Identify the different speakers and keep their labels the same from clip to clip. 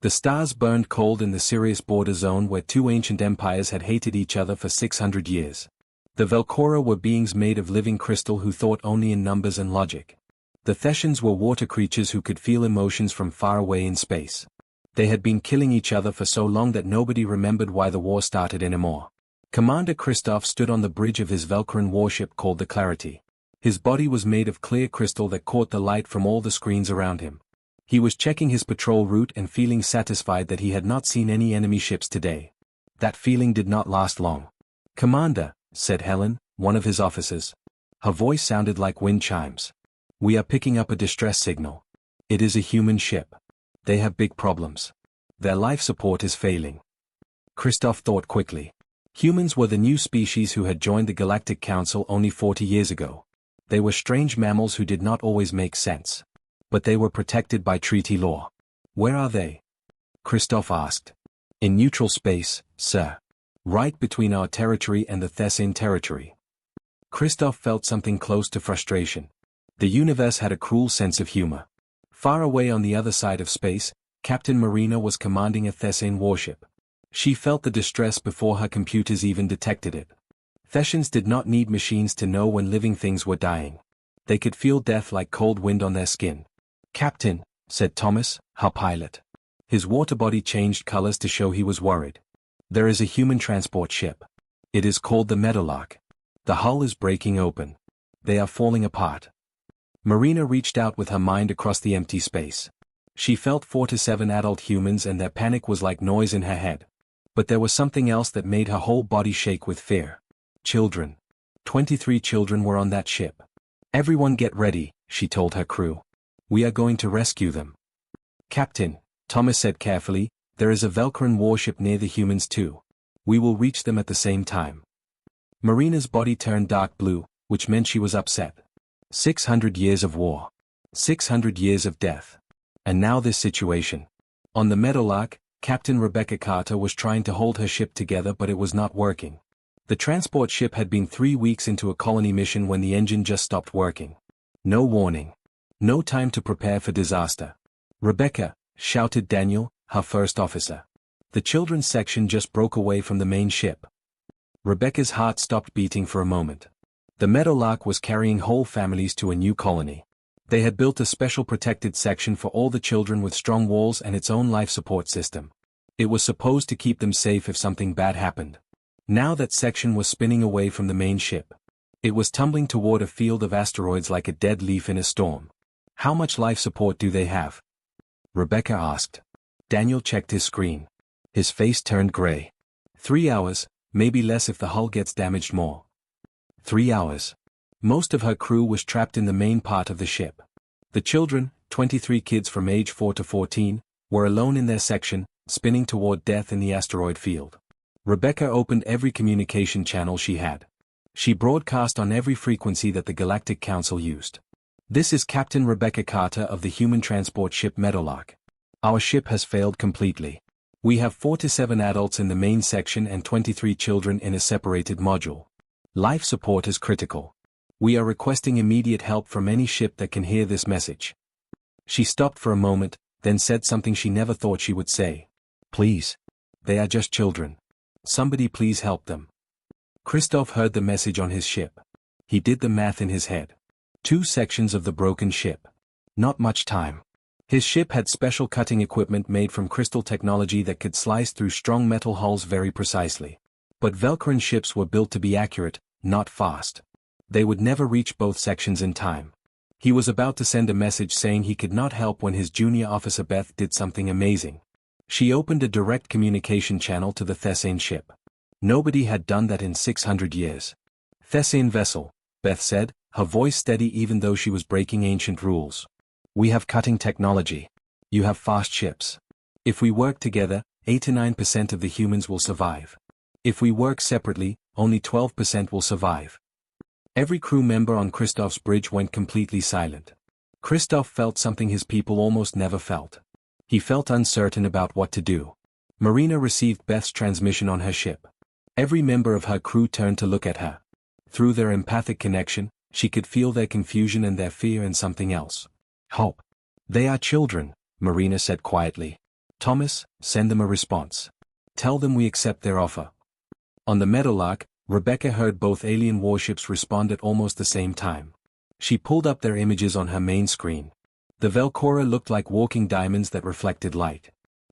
Speaker 1: The stars burned cold in the Sirius border zone where two ancient empires had hated each other for 600 years. The Velcora were beings made of living crystal who thought only in numbers and logic. The Thessians were water creatures who could feel emotions from far away in space. They had been killing each other for so long that nobody remembered why the war started anymore. Commander Christoph stood on the bridge of his Velcoran warship called the Clarity. His body was made of clear crystal that caught the light from all the screens around him. He was checking his patrol route and feeling satisfied that he had not seen any enemy ships today. That feeling did not last long. "Commander," said Helen, one of his officers. Her voice sounded like wind chimes. "We are picking up a distress signal. It is a human ship. They have big problems. Their life support is failing." Christoph thought quickly. Humans were the new species who had joined the Galactic Council only 40 years ago. They were strange mammals who did not always make sense. But they were protected by treaty law. "Where are they?" Christoph asked. "In neutral space, sir. Right between our territory and the Thessian territory." Christoph felt something close to frustration. The universe had a cruel sense of humor. Far away on the other side of space, Captain Marina was commanding a Thessian warship. She felt the distress before her computers even detected it. Thessians did not need machines to know when living things were dying. They could feel death like cold wind on their skin. "Captain," said Thomas, her pilot. His water body changed colors to show he was worried. "There is a human transport ship. It is called the Meadowlark. The hull is breaking open. They are falling apart." Marina reached out with her mind across the empty space. She felt 4 to 7 adult humans and their panic was like noise in her head. But there was something else that made her whole body shake with fear. Children. 23 children were on that ship. "Everyone get ready," she told her crew. "We are going to rescue them." "Captain," Thomas said carefully, "there is a Velcoran warship near the humans too. We will reach them at the same time." Marina's body turned dark blue, which meant she was upset. 600 years of war. 600 years of death. And now this situation. On the Meadowlark, Captain Rebecca Carter was trying to hold her ship together but it was not working. The transport ship had been 3 weeks into a colony mission when the engine just stopped working. No warning. No time to prepare for disaster. "Rebecca," shouted Daniel, her first officer. The children's section just broke away from the main ship. Rebecca's heart stopped beating for a moment. The Meadowlark was carrying whole families to a new colony. They had built a special protected section for all the children with strong walls and its own life support system. It was supposed to keep them safe if something bad happened. Now that section was spinning away from the main ship. It was tumbling toward a field of asteroids like a dead leaf in a storm. "How much life support do they have?" Rebecca asked. Daniel checked his screen. His face turned gray. 3 hours, maybe less if the hull gets damaged more. 3 hours. Most of her crew was trapped in the main part of the ship. The children, 23 kids from age 4 to 14, were alone in their section, spinning toward death in the asteroid field. Rebecca opened every communication channel she had. She broadcast on every frequency that the Galactic Council used. "This is Captain Rebecca Carter of the human transport ship Meadowlark. Our ship has failed completely. We have 4 to 7 adults in the main section and 23 children in a separated module. Life support is critical. We are requesting immediate help from any ship that can hear this message." She stopped for a moment, then said something she never thought she would say. "Please. They are just children. Somebody please help them." Christoph heard the message on his ship. He did the math in his head. 2 sections of the broken ship. Not much time. His ship had special cutting equipment made from crystal technology that could slice through strong metal hulls very precisely. But Velcoran ships were built to be accurate, not fast. They would never reach both sections in time. He was about to send a message saying he could not help when his junior officer Beth did something amazing. She opened a direct communication channel to the Thessian ship. Nobody had done that in 600 years. "Thessian vessel," Beth said, her voice steady even though she was breaking ancient rules. "We have cutting technology. You have fast ships. If we work together, 8 to 9% of the humans will survive. If we work separately, only 12% will survive." Every crew member on Christoph's bridge went completely silent. Christoph felt something his people almost never felt. He felt uncertain about what to do. Marina received Beth's transmission on her ship. Every member of her crew turned to look at her. Through their empathic connection, she could feel their confusion and their fear and something else. "Hope. They are children," Marina said quietly. Thomas, send them a response. Tell them we accept their offer. On the Meadowlark, Rebecca heard both alien warships respond at almost the same time. She pulled up their images on her main screen. The Velcora looked like walking diamonds that reflected light.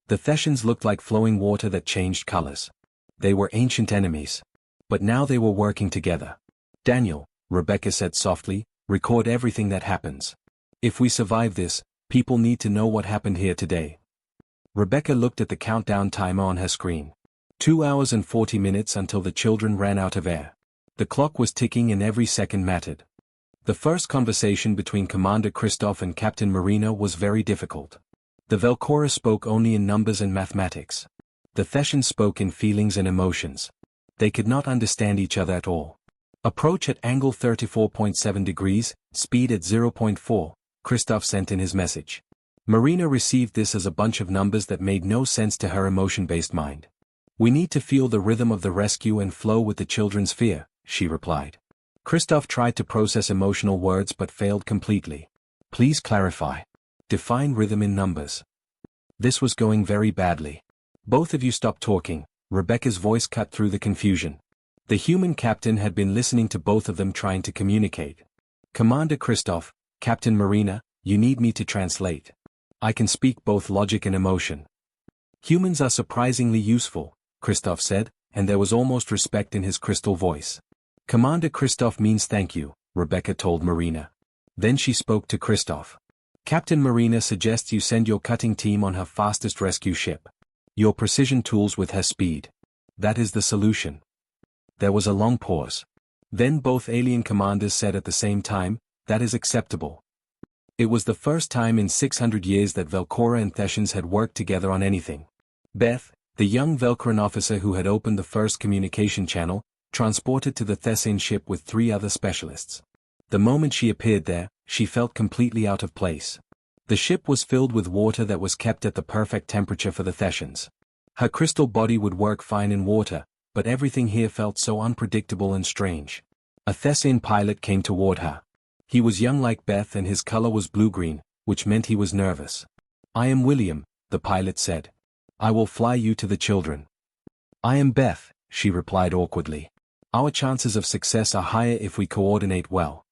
Speaker 1: The Thessians looked like flowing water that changed colors. They were ancient enemies. But now they were working together. Daniel, Rebecca said softly, record everything that happens. If we survive this, people need to know what happened here today. Rebecca looked at the countdown timer on her screen. 2 hours and 40 minutes until the children ran out of air. The clock was ticking and every second mattered. The first conversation between Commander Christoph and Captain Marina was very difficult. The Velcora spoke only in numbers and mathematics. The Thessians spoke in feelings and emotions. They could not understand each other at all. Approach at angle 34.7 degrees, speed at 0.4, Christoph sent in his message. Marina received this as a bunch of numbers that made no sense to her emotion-based mind. We need to feel the rhythm of the rescue and flow with the children's fear, she replied. Christoph tried to process emotional words but failed completely. Please clarify. Define rhythm in numbers. This was going very badly. Both of you stop talking, Rebecca's voice cut through the confusion. The human captain had been listening to both of them trying to communicate. Commander Christoph, Captain Marina, you need me to translate. I can speak both logic and emotion. Humans are surprisingly useful, Christoph said, and there was almost respect in his crystal voice. Commander Christoph means thank you, Rebecca told Marina. Then she spoke to Christoph. Captain Marina suggests you send your cutting team on her fastest rescue ship. Your precision tools with her speed. That is the solution. There was a long pause. Then both alien commanders said at the same time, that is acceptable. It was the first time in 600 years that Velcora and Thessians had worked together on anything. Beth, the young Velcoran officer who had opened the first communication channel, transported to the Thessian ship with 3 other specialists. The moment she appeared there, she felt completely out of place. The ship was filled with water that was kept at the perfect temperature for the Thessians. Her crystal body would work fine in water, but everything here felt so unpredictable and strange. A Thessian pilot came toward her. He was young like Beth and his color was blue-green, which meant he was nervous. I am William, the pilot said. I will fly you to the children. I am Beth, she replied awkwardly. Our chances of success are higher if we coordinate well.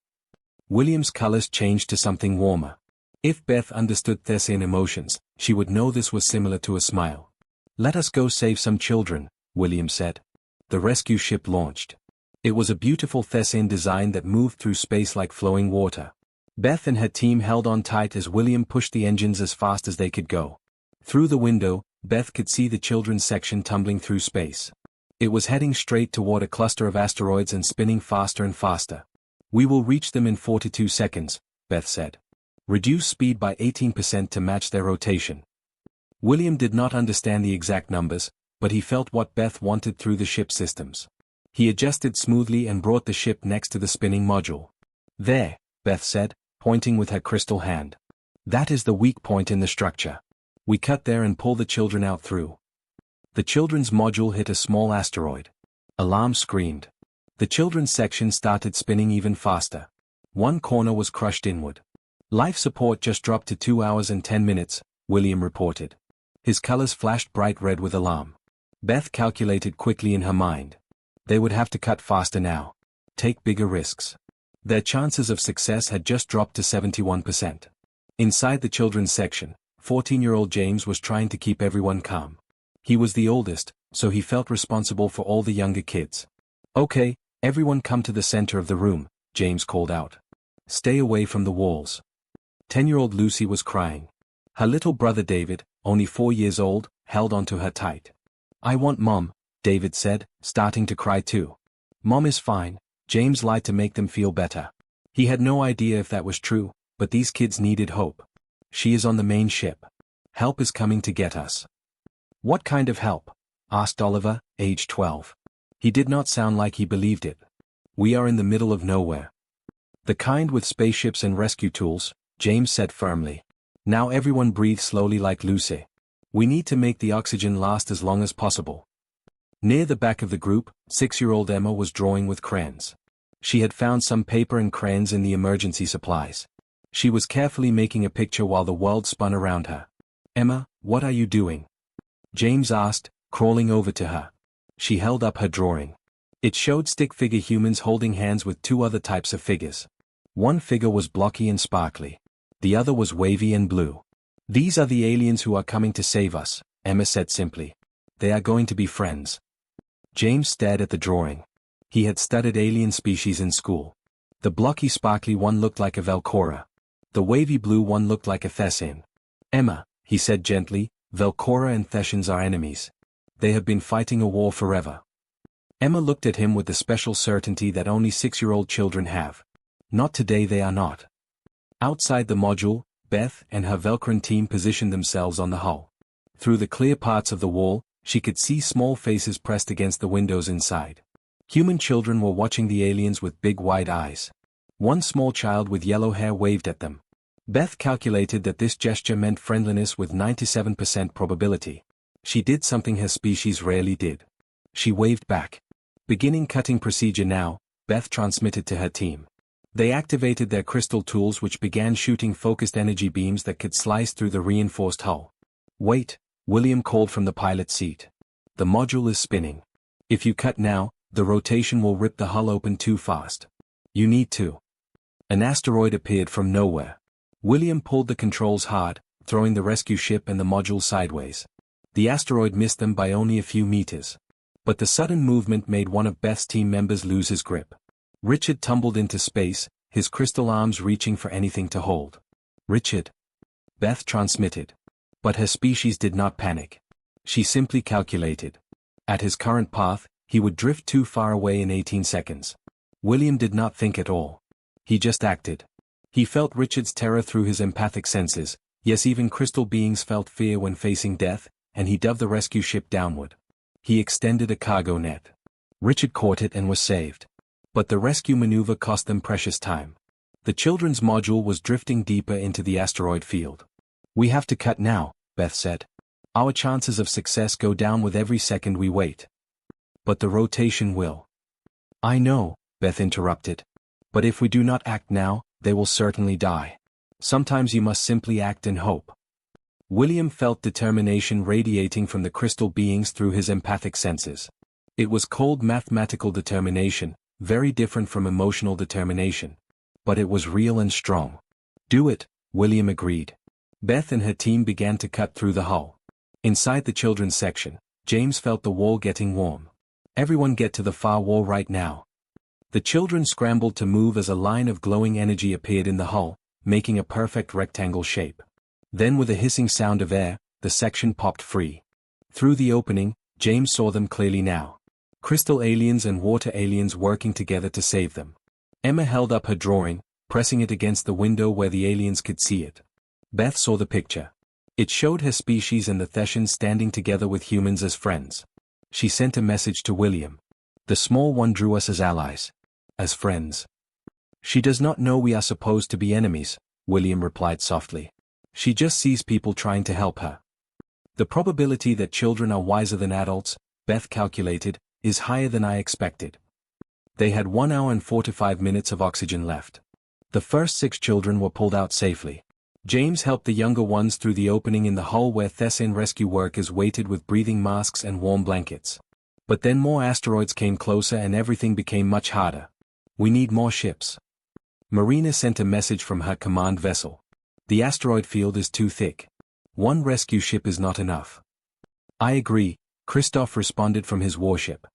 Speaker 1: William's colors changed to something warmer. If Beth understood Thessian emotions, she would know this was similar to a smile. Let us go save some children, William said. The rescue ship launched. It was a beautiful Thessian design that moved through space like flowing water. Beth and her team held on tight as William pushed the engines as fast as they could go. Through the window, Beth could see the children's section tumbling through space. It was heading straight toward a cluster of asteroids and spinning faster and faster. We will reach them in 42 seconds, Beth said. Reduce speed by 18% to match their rotation. William did not understand the exact numbers, but he felt what Beth wanted through the ship systems. He adjusted smoothly and brought the ship next to the spinning module. There, Beth said, pointing with her crystal hand. That is the weak point in the structure. We cut there and pull the children out through. The children's module hit a small asteroid. Alarm screamed. The children's section started spinning even faster. One corner was crushed inward. Life support just dropped to 2 hours and 10 minutes, William reported. His colors flashed bright red with alarm. Beth calculated quickly in her mind. They would have to cut faster now. Take bigger risks. Their chances of success had just dropped to 71%. Inside the children's section, 14-year-old James was trying to keep everyone calm. He was the oldest, so he felt responsible for all the younger kids. Okay, everyone come to the center of the room, James called out. Stay away from the walls. 10-year-old Lucy was crying. Her little brother David, only 4 years old, held onto her tight. I want Mom, David said, starting to cry too. Mom is fine, James lied to make them feel better. He had no idea if that was true, but these kids needed hope. She is on the main ship. Help is coming to get us. What kind of help? Asked Oliver, age 12. He did not sound like he believed it. We are in the middle of nowhere. The kind with spaceships and rescue tools, James said firmly. Now everyone breathe slowly like Lucy. We need to make the oxygen last as long as possible. Near the back of the group, 6-year-old Emma was drawing with crayons. She had found some paper and crayons in the emergency supplies. She was carefully making a picture while the world spun around her. Emma, what are you doing? James asked, crawling over to her. She held up her drawing. It showed stick figure humans holding hands with two other types of figures. One figure was blocky and sparkly. The other was wavy and blue. These are the aliens who are coming to save us, Emma said simply. They are going to be friends. James stared at the drawing. He had studied alien species in school. The blocky sparkly one looked like a Velcora. The wavy blue one looked like a Thessin. Emma, he said gently, Velcora and Thessians are enemies. They have been fighting a war forever. Emma looked at him with the special certainty that only 6-year-old children have. Not today, they are not. Outside the module, Beth and her Velcran team positioned themselves on the hull. Through the clear parts of the wall, she could see small faces pressed against the windows inside. Human children were watching the aliens with big wide eyes. One small child with yellow hair waved at them. Beth calculated that this gesture meant friendliness with 97% probability. She did something her species rarely did. She waved back. Beginning cutting procedure now, Beth transmitted to her team. They activated their crystal tools, which began shooting focused energy beams that could slice through the reinforced hull. Wait, William called from the pilot seat. The module is spinning. If you cut now, the rotation will rip the hull open too fast. You need to. An asteroid appeared from nowhere. William pulled the controls hard, throwing the rescue ship and the module sideways. The asteroid missed them by only a few meters. But the sudden movement made one of Beth's team members lose his grip. Richard tumbled into space, his crystal arms reaching for anything to hold. Richard. Beth transmitted. But her species did not panic. She simply calculated. At his current path, he would drift too far away in 18 seconds. William did not think at all. He just acted. He felt Richard's terror through his empathic senses. Yes, even crystal beings felt fear when facing death, and he dove the rescue ship downward. He extended a cargo net. Richard caught it and was saved. But the rescue maneuver cost them precious time. The children's module was drifting deeper into the asteroid field. We have to cut now, Beth said. Our chances of success go down with every second we wait. But the rotation will. I know, Beth interrupted. But if we do not act now, they will certainly die. Sometimes you must simply act and hope. William felt determination radiating from the crystal beings through his empathic senses. It was cold mathematical determination, very different from emotional determination. But it was real and strong. Do it, William agreed. Beth and her team began to cut through the hull. Inside the children's section, James felt the wall getting warm. Everyone get to the far wall right now. The children scrambled to move as a line of glowing energy appeared in the hull, making a perfect rectangle shape. Then with a hissing sound of air, the section popped free. Through the opening, James saw them clearly now. Crystal aliens and water aliens working together to save them. Emma held up her drawing, pressing it against the window where the aliens could see it. Beth saw the picture. It showed her species and the Thessians standing together with humans as friends. She sent a message to William. The small one drew us as allies. As friends. She does not know we are supposed to be enemies, William replied softly. She just sees people trying to help her. The probability that children are wiser than adults, Beth calculated, is higher than I expected. They had 1 hour and 45 minutes of oxygen left. The first 6 children were pulled out safely. James helped the younger ones through the opening in the hull where Thessin rescue workers waited with breathing masks and warm blankets. But then more asteroids came closer and everything became much harder. We need more ships. Marina sent a message from her command vessel. The asteroid field is too thick. 1 rescue ship is not enough. I agree, Christoph responded from his warship.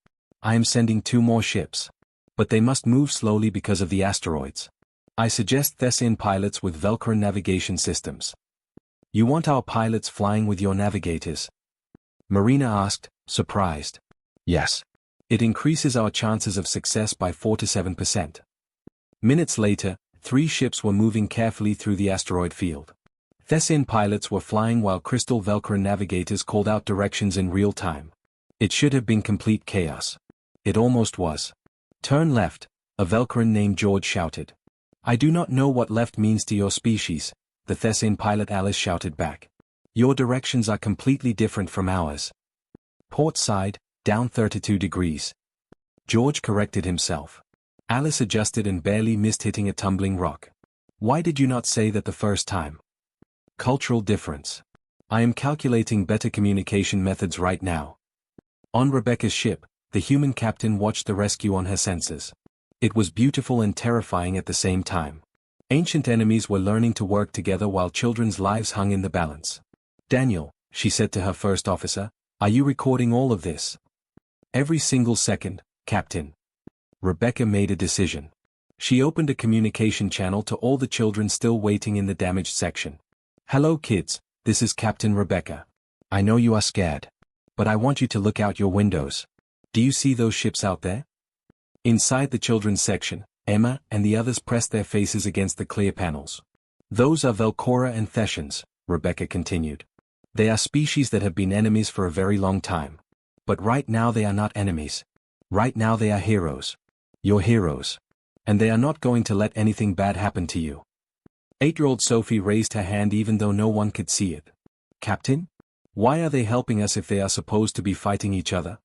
Speaker 1: I am sending 2 more ships. But they must move slowly because of the asteroids. I suggest Thessin pilots with Velcran navigation systems. You want our pilots flying with your navigators? Marina asked, surprised. Yes. It increases our chances of success by 4 to 7%. Minutes later, 3 ships were moving carefully through the asteroid field. Thessin pilots were flying while crystal Velcran navigators called out directions in real time. It should have been complete chaos. It almost was. Turn left, a Velcran named George shouted. I do not know what left means to your species, the Thessin pilot Alice shouted back. Your directions are completely different from ours. Port side, down 32 degrees. George corrected himself. Alice adjusted and barely missed hitting a tumbling rock. Why did you not say that the first time? Cultural difference. I am calculating better communication methods right now. On Rebecca's ship, the human captain watched the rescue on her senses. It was beautiful and terrifying at the same time. Ancient enemies were learning to work together while children's lives hung in the balance. Daniel, she said to her first officer, are you recording all of this? Every single second, Captain. Rebecca made a decision. She opened a communication channel to all the children still waiting in the damaged section. Hello kids, this is Captain Rebecca. I know you are scared. But I want you to look out your windows. Do you see those ships out there? Inside the children's section, Emma and the others pressed their faces against the clear panels. Those are Velcora and Thessians, Rebecca continued. They are species that have been enemies for a very long time. But right now they are not enemies. Right now they are heroes. Your heroes. And they are not going to let anything bad happen to you. 8-year-old Sophie raised her hand even though no one could see it. Captain? Why are they helping us if they are supposed to be fighting each other?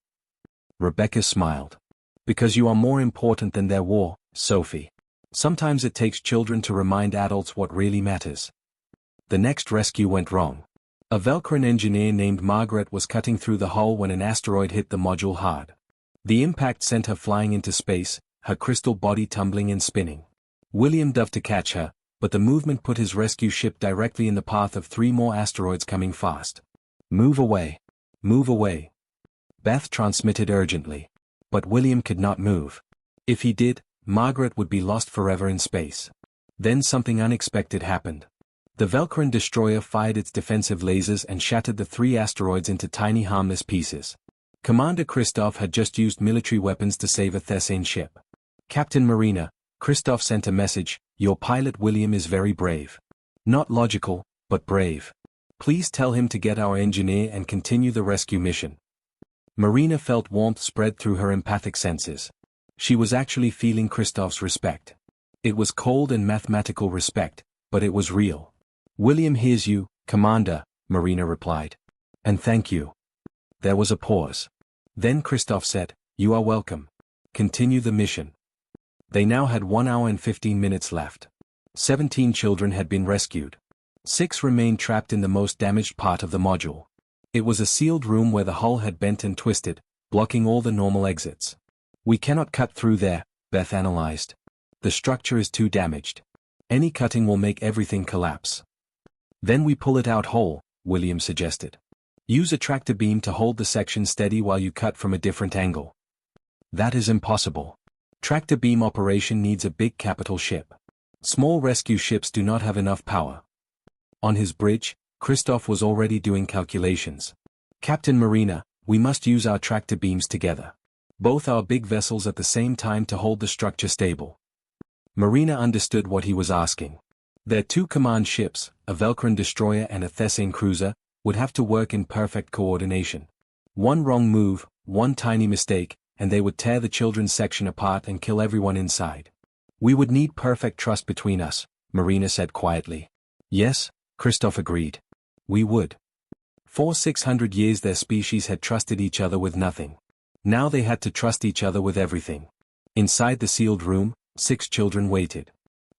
Speaker 1: Rebecca smiled. Because you are more important than their war, Sophie. Sometimes it takes children to remind adults what really matters. The next rescue went wrong. A Velcran engineer named Margaret was cutting through the hull when an asteroid hit the module hard. The impact sent her flying into space, her crystal body tumbling and spinning. William dove to catch her, but the movement put his rescue ship directly in the path of 3 more asteroids coming fast. Move away. Move away. Beth transmitted urgently. But William could not move. If he did, Margaret would be lost forever in space. Then something unexpected happened. The Velcran destroyer fired its defensive lasers and shattered the 3 asteroids into tiny harmless pieces. Commander Christoph had just used military weapons to save a Thessian ship. Captain Marina, Christoph sent a message, your pilot William is very brave. Not logical, but brave. Please tell him to get our engineer and continue the rescue mission. Marina felt warmth spread through her empathic senses. She was actually feeling Christoph's respect. It was cold and mathematical respect, but it was real. William hears you, Commander, Marina replied. And thank you. There was a pause. Then Christoph said, you are welcome. Continue the mission. They now had 1 hour and 15 minutes left. 17 children had been rescued. 6 remained trapped in the most damaged part of the module. It was a sealed room where the hull had bent and twisted, blocking all the normal exits. We cannot cut through there, Beth analyzed. The structure is too damaged. Any cutting will make everything collapse. Then we pull it out whole, William suggested. Use a tractor beam to hold the section steady while you cut from a different angle. That is impossible. Tractor beam operation needs a big capital ship. Small rescue ships do not have enough power. On his bridge, Christoph was already doing calculations. Captain Marina, we must use our tractor beams together. Both our big vessels at the same time to hold the structure stable. Marina understood what he was asking. Their 2 command ships, a Velcran destroyer and a Thessian cruiser, would have to work in perfect coordination. One wrong move, one tiny mistake, and they would tear the children's section apart and kill everyone inside. We would need perfect trust between us, Marina said quietly. Yes, Christoph agreed. We would. For 600 years their species had trusted each other with nothing. Now they had to trust each other with everything. Inside the sealed room, 6 children waited.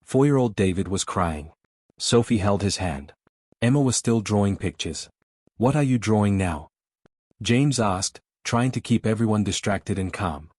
Speaker 1: 4-year-old David was crying. Sophie held his hand. Emma was still drawing pictures. What are you drawing now? James asked, trying to keep everyone distracted and calm.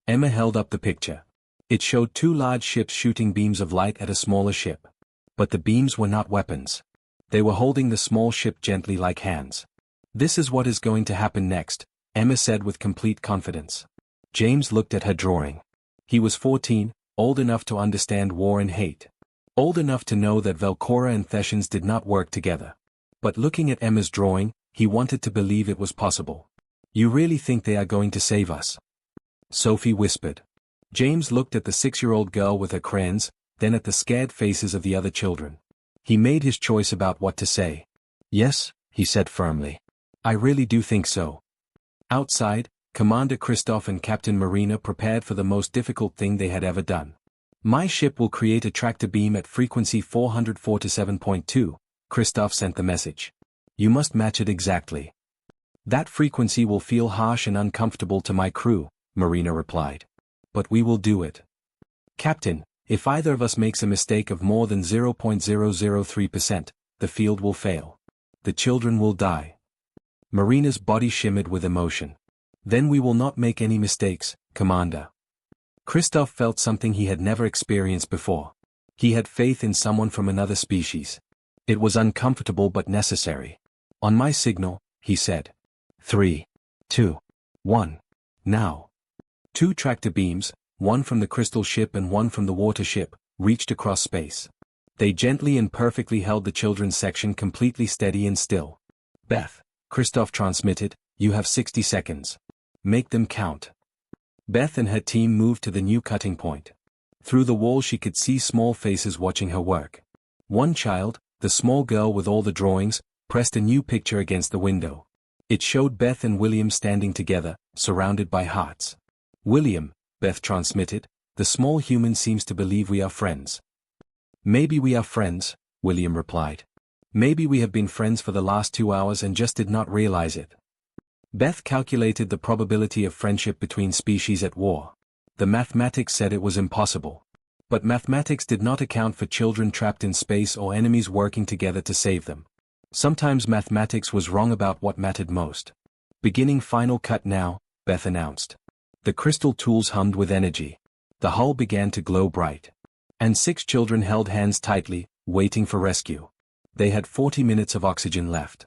Speaker 1: Emma held up the picture. It showed 2 large ships shooting beams of light at a smaller ship. But the beams were not weapons. They were holding the small ship gently like hands. This is what is going to happen next, Emma said with complete confidence. James looked at her drawing. He was 14, old enough to understand war and hate. Old enough to know that Velcora and Thessians did not work together. But looking at Emma's drawing, he wanted to believe it was possible. You really think they are going to save us? Sophie whispered. James looked at the 6-year-old girl with her crayons, then at the scared faces of the other children. He made his choice about what to say. Yes, he said firmly. I really do think so. Outside, Commander Christoph and Captain Marina prepared for the most difficult thing they had ever done. My ship will create a tractor beam at frequency 447.2, Christoph sent the message. You must match it exactly. That frequency will feel harsh and uncomfortable to my crew, Marina replied. But we will do it. Captain, if either of us makes a mistake of more than 0.003%, the field will fail. the children will die. Marina's body shimmered with emotion. Then we will not make any mistakes, Commander. Christoph felt something he had never experienced before. He had faith in someone from another species. It was uncomfortable but necessary. On my signal, he said. 3, 2, 1. Now. 2 tractor beams, one from the crystal ship and one from the water ship, reached across space. They gently and perfectly held the children's section completely steady and still. Beth, Christoph transmitted, you have 60 seconds. Make them count. Beth and her team moved to the new cutting point. Through the wall she could see small faces watching her work. One child, the small girl with all the drawings, pressed a new picture against the window. It showed Beth and William standing together, surrounded by hearts. William, Beth transmitted, the small human seems to believe we are friends. Maybe we are friends, William replied. Maybe we have been friends for the last 2 hours and just did not realize it. Beth calculated the probability of friendship between species at war. The mathematics said it was impossible. But mathematics did not account for children trapped in space or enemies working together to save them. Sometimes mathematics was wrong about what mattered most. Beginning final cut now, Beth announced. The crystal tools hummed with energy. The hull began to glow bright. And 6 children held hands tightly, waiting for rescue. They had 40 minutes of oxygen left.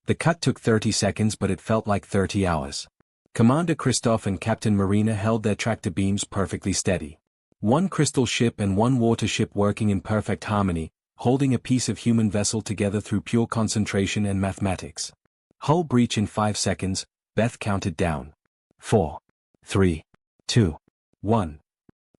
Speaker 1: The cut took 30 seconds but it felt like 30 hours. Commander Christoph and Captain Marina held their tractor beams perfectly steady. One crystal ship and one water ship working in perfect harmony, holding a piece of human vessel together through pure concentration and mathematics. Hull breach in 5 seconds, Beth counted down. 4, 3, 2, 1.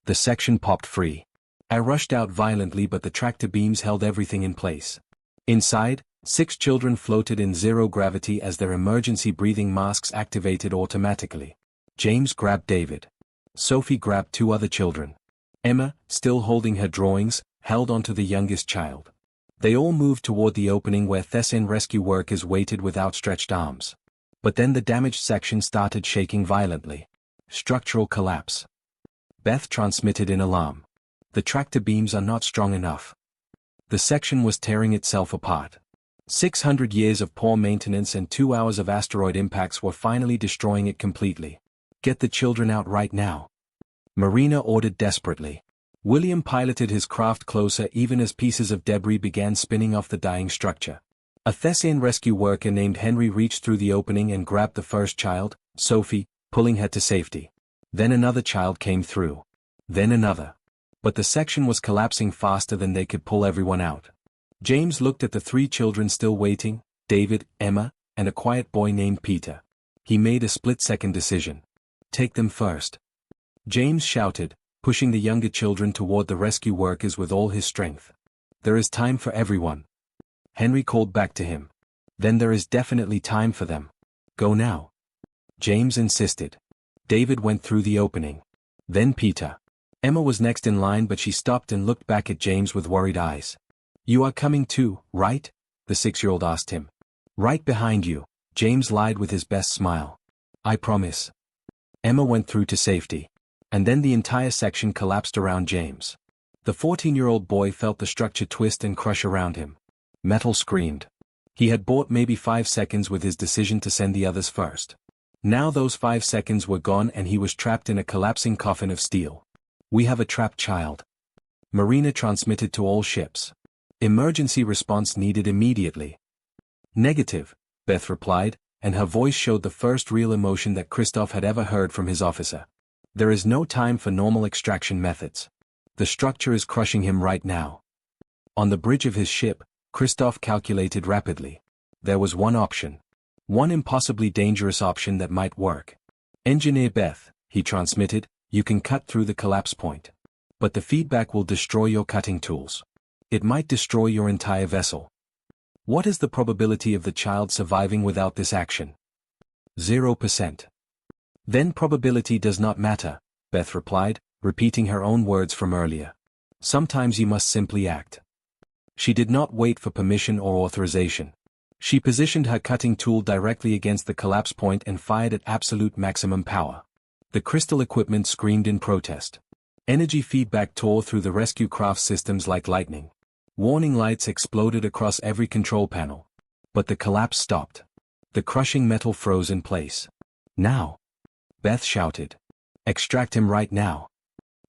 Speaker 1: The section popped free. I rushed out violently but the tractor beams held everything in place. Inside, 6 children floated in zero gravity as their emergency breathing masks activated automatically. James grabbed David. Sophie grabbed 2 other children. Emma, still holding her drawings, held onto the youngest child. They all moved toward the opening where Thessan rescue workers waited with outstretched arms. But then the damaged section started shaking violently. Structural collapse. Beth transmitted in alarm. The tractor beams are not strong enough. The section was tearing itself apart. 600 years of poor maintenance and 2 hours of asteroid impacts were finally destroying it completely. Get the children out right now. Marina ordered desperately. William piloted his craft closer even as pieces of debris began spinning off the dying structure. A Thessian rescue worker named Henry reached through the opening and grabbed the first child, Sophie, pulling her to safety. Then another child came through. Then another. But the section was collapsing faster than they could pull everyone out. James looked at the 3 children still waiting, David, Emma, and a quiet boy named Peter. He made a split-second decision. Take them first. James shouted, pushing the younger children toward the rescue workers with all his strength. There is time for everyone. Henry called back to him. Then there is definitely time for them. Go now. James insisted. David went through the opening. Then Peter. Emma was next in line but she stopped and looked back at James with worried eyes. You are coming too, right? The 6-year-old asked him. Right behind you, James lied with his best smile. I promise. Emma went through to safety. And then the entire section collapsed around James. The 14-year-old boy felt the structure twist and crush around him. Metal screamed. He had bought maybe 5 seconds with his decision to send the others first. Now those 5 seconds were gone and he was trapped in a collapsing coffin of steel. We have a trapped child. Marina transmitted to all ships. Emergency response needed immediately. Negative, Beth replied, and her voice showed the first real emotion that Christoph had ever heard from his officer. There is no time for normal extraction methods. The structure is crushing him right now. On the bridge of his ship, Christoph calculated rapidly. There was one option. One impossibly dangerous option that might work. Engineer Beth, he transmitted, you can cut through the collapse point. But the feedback will destroy your cutting tools. It might destroy your entire vessel. What is the probability of the child surviving without this action? 0%. Then probability does not matter, Beth replied, repeating her own words from earlier. Sometimes you must simply act. She did not wait for permission or authorization. She positioned her cutting tool directly against the collapse point and fired at absolute maximum power. The crystal equipment screamed in protest. Energy feedback tore through the rescue craft systems like lightning. Warning lights exploded across every control panel. But the collapse stopped. The crushing metal froze in place. Now! Beth shouted. Extract him right now.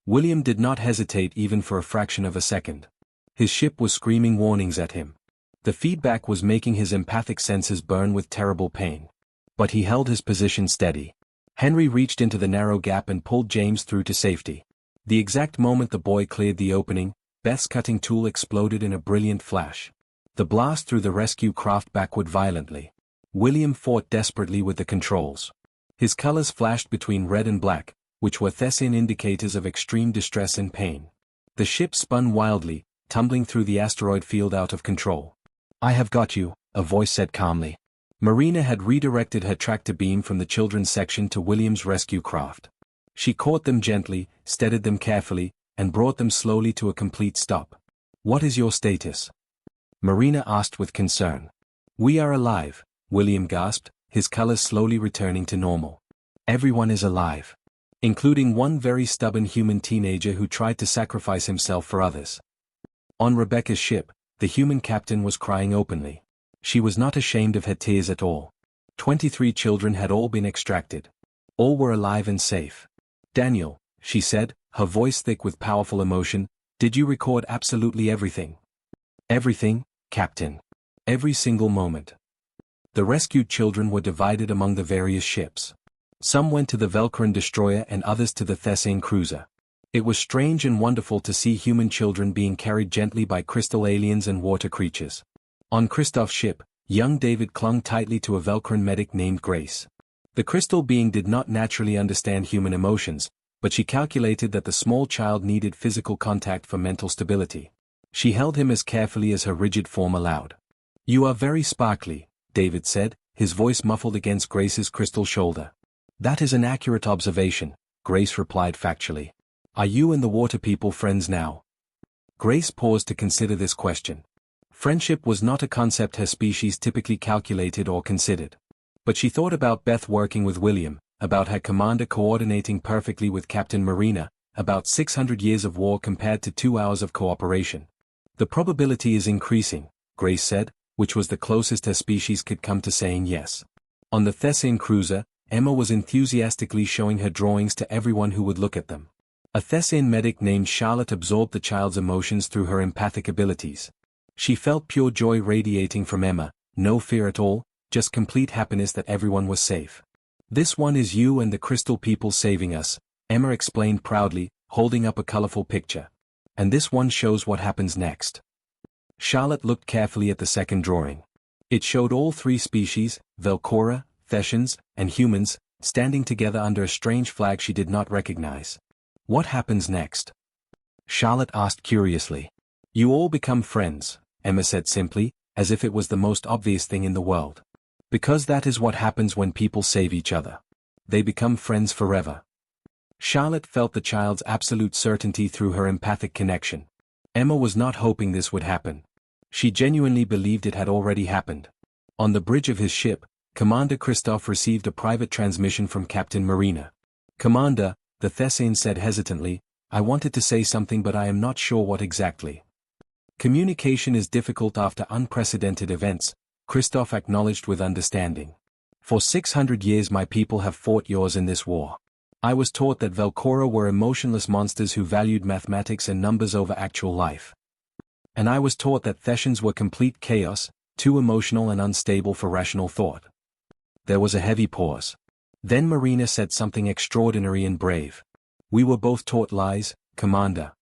Speaker 1: William did not hesitate even for a fraction of a second. His ship was screaming warnings at him. The feedback was making his empathic senses burn with terrible pain. But he held his position steady. Henry reached into the narrow gap and pulled James through to safety. The exact moment the boy cleared the opening, Beth's cutting tool exploded in a brilliant flash. The blast threw the rescue craft backward violently. William fought desperately with the controls. His colors flashed between red and black, which were Thessian indicators of extreme distress and pain. The ship spun wildly, tumbling through the asteroid field out of control. I have got you, a voice said calmly. Marina had redirected her tractor beam from the children's section to William's rescue craft. She caught them gently, steadied them carefully, and brought them slowly to a complete stop. What is your status? Marina asked with concern. We are alive, William gasped, his colors slowly returning to normal. Everyone is alive. Including one very stubborn human teenager who tried to sacrifice himself for others. On Rebecca's ship, the human captain was crying openly. She was not ashamed of her tears at all. 23 children had all been extracted. All were alive and safe. Daniel, she said, her voice thick with powerful emotion, did you record absolutely everything? Everything, Captain. Every single moment. The rescued children were divided among the various ships. Some went to the Velcaran destroyer and others to the Thessian cruiser. It was strange and wonderful to see human children being carried gently by crystal aliens and water creatures. On Christoph's ship, young David clung tightly to a Velcaran medic named Grace. The crystal being did not naturally understand human emotions, but she calculated that the small child needed physical contact for mental stability. She held him as carefully as her rigid form allowed. You are very sparkly, David said, his voice muffled against Grace's crystal shoulder. That is an accurate observation, Grace replied factually. Are you and the water people friends now? Grace paused to consider this question. Friendship was not a concept her species typically calculated or considered. But she thought about Beth working with William, about her commander coordinating perfectly with Captain Marina, about 600 years of war compared to 2 hours of cooperation. The probability is increasing, Grace said, which was the closest her species could come to saying yes. On the Thessian cruiser, Emma was enthusiastically showing her drawings to everyone who would look at them. A Thessian medic named Charlotte absorbed the child's emotions through her empathic abilities. She felt pure joy radiating from Emma, no fear at all, just complete happiness that everyone was safe. This one is you and the crystal people saving us, Emma explained proudly, holding up a colorful picture. And this one shows what happens next. Charlotte looked carefully at the second drawing. It showed all three species, Velcora, Thessians, and humans, standing together under a strange flag she did not recognize. What happens next? Charlotte asked curiously. You all become friends, Emma said simply, as if it was the most obvious thing in the world. Because that is what happens when people save each other. They become friends forever. Charlotte felt the child's absolute certainty through her empathic connection. Emma was not hoping this would happen. She genuinely believed it had already happened. On the bridge of his ship, Commander Christoph received a private transmission from Captain Marina. Commander, the Thessian said hesitantly, I wanted to say something but I am not sure what exactly. Communication is difficult after unprecedented events, Christoph acknowledged with understanding. For 600 years my people have fought yours in this war. I was taught that Velcora were emotionless monsters who valued mathematics and numbers over actual life. And I was taught that Thessians were complete chaos, too emotional and unstable for rational thought. There was a heavy pause. Then Marina said something extraordinary and brave. We were both taught lies, Commander.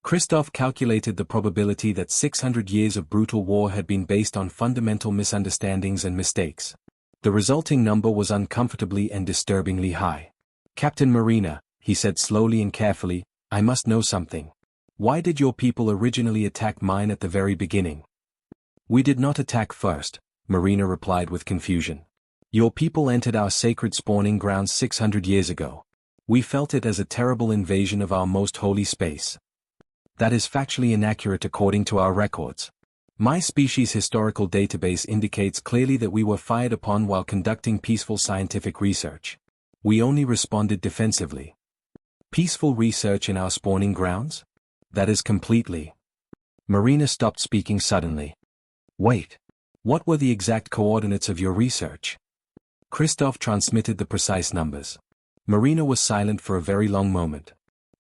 Speaker 1: Christoph calculated the probability that 600 years of brutal war had been based on fundamental misunderstandings and mistakes. The resulting number was uncomfortably and disturbingly high. Captain Marina, he said slowly and carefully, I must know something. Why did your people originally attack mine at the very beginning? We did not attack first, Marina replied with confusion. Your people entered our sacred spawning grounds 600 years ago. We felt it as a terrible invasion of our most holy space. That is factually inaccurate according to our records. My species' historical database indicates clearly that we were fired upon while conducting peaceful scientific research. We only responded defensively. Peaceful research in our spawning grounds? That is completely. Marina stopped speaking suddenly. Wait. What were the exact coordinates of your research? Christoph transmitted the precise numbers. Marina was silent for a very long moment.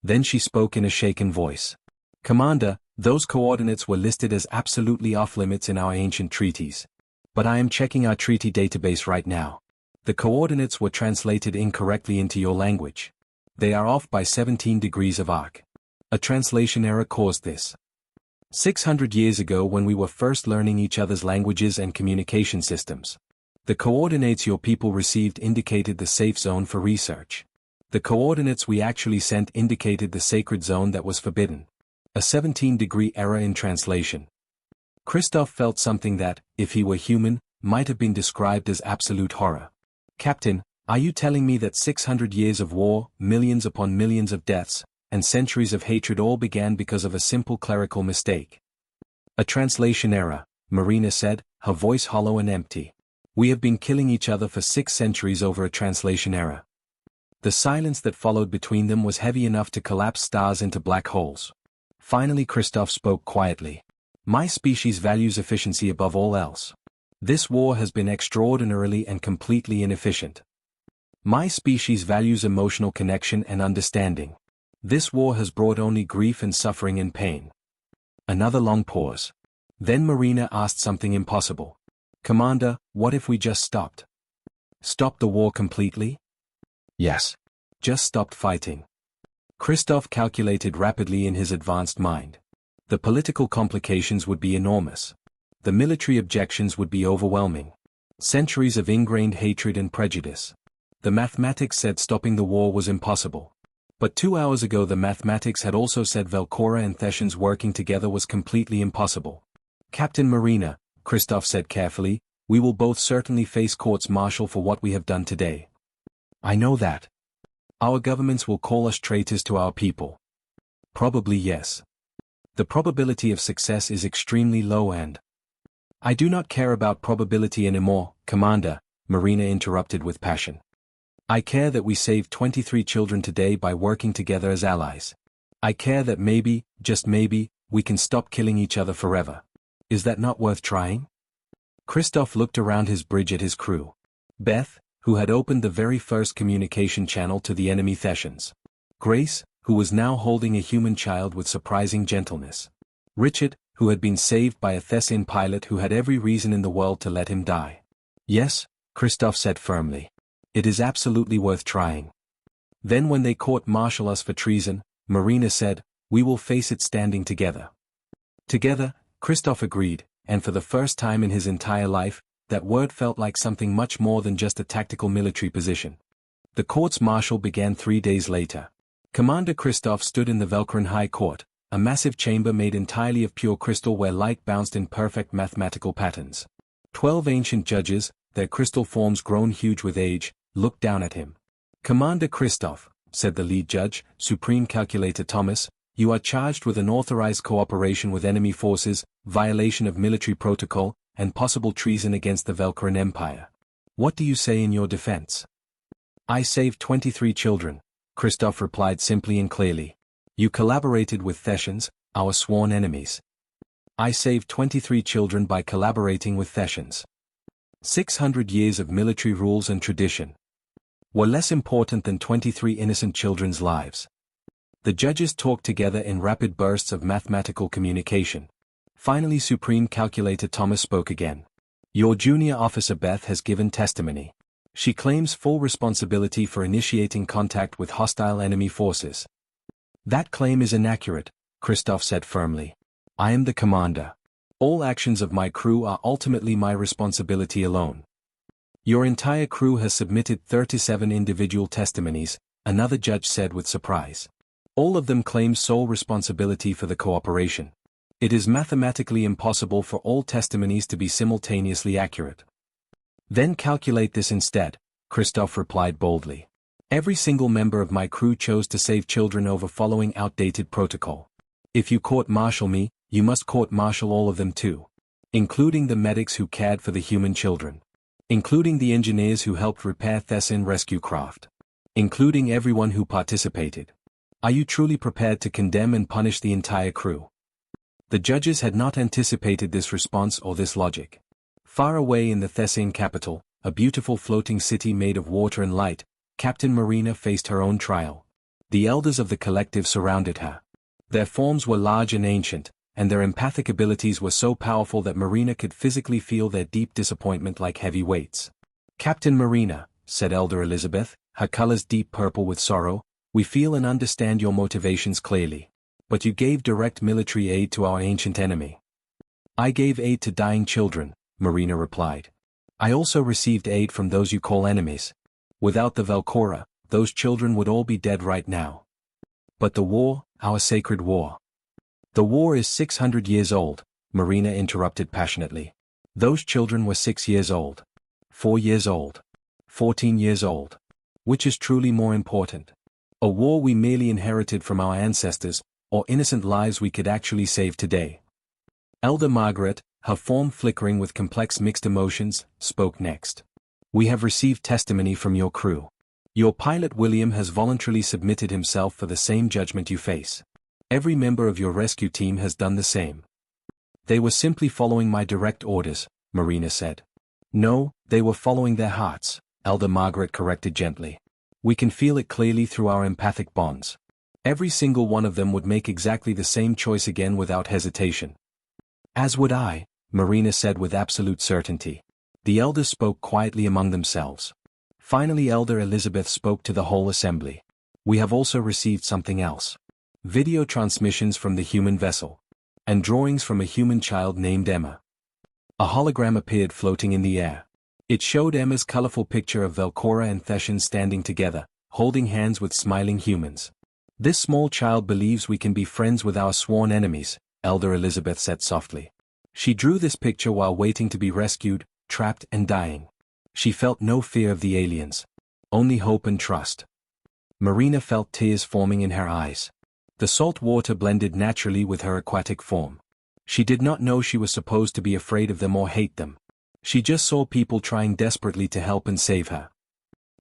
Speaker 1: Then she spoke in a shaken voice. Commander, those coordinates were listed as absolutely off-limits in our ancient treaties. But I am checking our treaty database right now. The coordinates were translated incorrectly into your language. They are off by 17 degrees of arc. A translation error caused this. 600 years ago when we were first learning each other's languages and communication systems. The coordinates your people received indicated the safe zone for research. The coordinates we actually sent indicated the sacred zone that was forbidden. A 17-degree error in translation. Christoph felt something that, if he were human, might have been described as absolute horror. Captain, are you telling me that 600 years of war, millions upon millions of deaths, and centuries of hatred all began because of a simple clerical mistake? A translation error, Marina said, her voice hollow and empty. We have been killing each other for 6 centuries over a translation error. The silence that followed between them was heavy enough to collapse stars into black holes. Finally Christoph spoke quietly. My species values efficiency above all else. This war has been extraordinarily and completely inefficient. My species values emotional connection and understanding. This war has brought only grief and suffering and pain. Another long pause. Then Marina asked something impossible. Commander, what if we just stopped? Stopped the war completely? Yes. Just stopped fighting. Christoph calculated rapidly in his advanced mind. The political complications would be enormous. The military objections would be overwhelming. Centuries of ingrained hatred and prejudice. The mathematics said stopping the war was impossible. But 2 hours ago the mathematics had also said Velcora and Thesians working together was completely impossible. Captain Marina, Christoph said carefully, we will both certainly face courts-martial for what we have done today. I know that. Our governments will call us traitors to our people. Probably yes. The probability of success is extremely low and... I do not care about probability anymore, Commander, Marina interrupted with passion. I care that we saved 23 children today by working together as allies. I care that maybe, just maybe, we can stop killing each other forever. Is that not worth trying? Christoph looked around his bridge at his crew. Beth, who had opened the very first communication channel to the enemy Thesians. Grace, who was now holding a human child with surprising gentleness. Richard, who had been saved by a Thessian pilot who had every reason in the world to let him die. Yes, Christoph said firmly. It is absolutely worth trying. Then when they court-martial us for treason, Marina said, we will face it standing together. Together, Christoph agreed, and for the first time in his entire life, that word felt like something much more than just a tactical military position. The courts-martial began 3 days later. Commander Christoph stood in the Velcran High Court, a massive chamber made entirely of pure crystal where light bounced in perfect mathematical patterns. 12 ancient judges, their crystal forms grown huge with age, looked down at him. Commander Christoph, said the lead judge, Supreme Calculator Thomas, you are charged with unauthorized cooperation with enemy forces, violation of military protocol, and possible treason against the Velcran Empire. What do you say in your defense? I saved 23 children, Christoph replied simply and clearly. You collaborated with Thesians, our sworn enemies. I saved 23 children by collaborating with Thesians. 600 years of military rules and tradition were less important than 23 innocent children's lives. The judges talked together in rapid bursts of mathematical communication. Finally Supreme Calculator Thomas spoke again. Your junior officer Beth has given testimony. She claims full responsibility for initiating contact with hostile enemy forces. That claim is inaccurate, Christoph said firmly. I am the commander. All actions of my crew are ultimately my responsibility alone. Your entire crew has submitted 37 individual testimonies, another judge said with surprise. All of them claim sole responsibility for the cooperation. It is mathematically impossible for all testimonies to be simultaneously accurate. Then calculate this instead, Christoph replied boldly. Every single member of my crew chose to save children over following outdated protocol. If you court-martial me, you must court-martial all of them too. Including the medics who cared for the human children. Including the engineers who helped repair Thessian rescue craft. Including everyone who participated. Are you truly prepared to condemn and punish the entire crew? The judges had not anticipated this response or this logic. Far away in the Thessian capital, a beautiful floating city made of water and light, Captain Marina faced her own trial. The elders of the collective surrounded her. Their forms were large and ancient, and their empathic abilities were so powerful that Marina could physically feel their deep disappointment like heavy weights. "Captain Marina," said Elder Elizabeth, her colors deep purple with sorrow, "we feel and understand your motivations clearly. But you gave direct military aid to our ancient enemy." "I gave aid to dying children," Marina replied. "I also received aid from those you call enemies. Without the Velcora, those children would all be dead right now." "But the war, our sacred war." "The war is 600 years old," Marina interrupted passionately. "Those children were 6 years old. 4 years old. 14 years old. Which is truly more important? A war we merely inherited from our ancestors, or innocent lives we could actually save today?" Elder Margaret, her form flickering with complex mixed emotions, spoke next. "We have received testimony from your crew. Your pilot William has voluntarily submitted himself for the same judgment you face. Every member of your rescue team has done the same." "They were simply following my direct orders," Marina said. "No, they were following their hearts," Elder Margaret corrected gently. "We can feel it clearly through our empathic bonds. Every single one of them would make exactly the same choice again without hesitation." "As would I," Marina said with absolute certainty. The elders spoke quietly among themselves. Finally Elder Elizabeth spoke to the whole assembly. "We have also received something else. Video transmissions from the human vessel. And drawings from a human child named Emma." A hologram appeared floating in the air. It showed Emma's colorful picture of Velcora and Theshan standing together, holding hands with smiling humans. "This small child believes we can be friends with our sworn enemies," Elder Elizabeth said softly. She drew this picture while waiting to be rescued, trapped and dying. She felt no fear of the aliens. Only hope and trust. Marina felt tears forming in her eyes. The salt water blended naturally with her aquatic form. She did not know she was supposed to be afraid of them or hate them. She just saw people trying desperately to help and save her.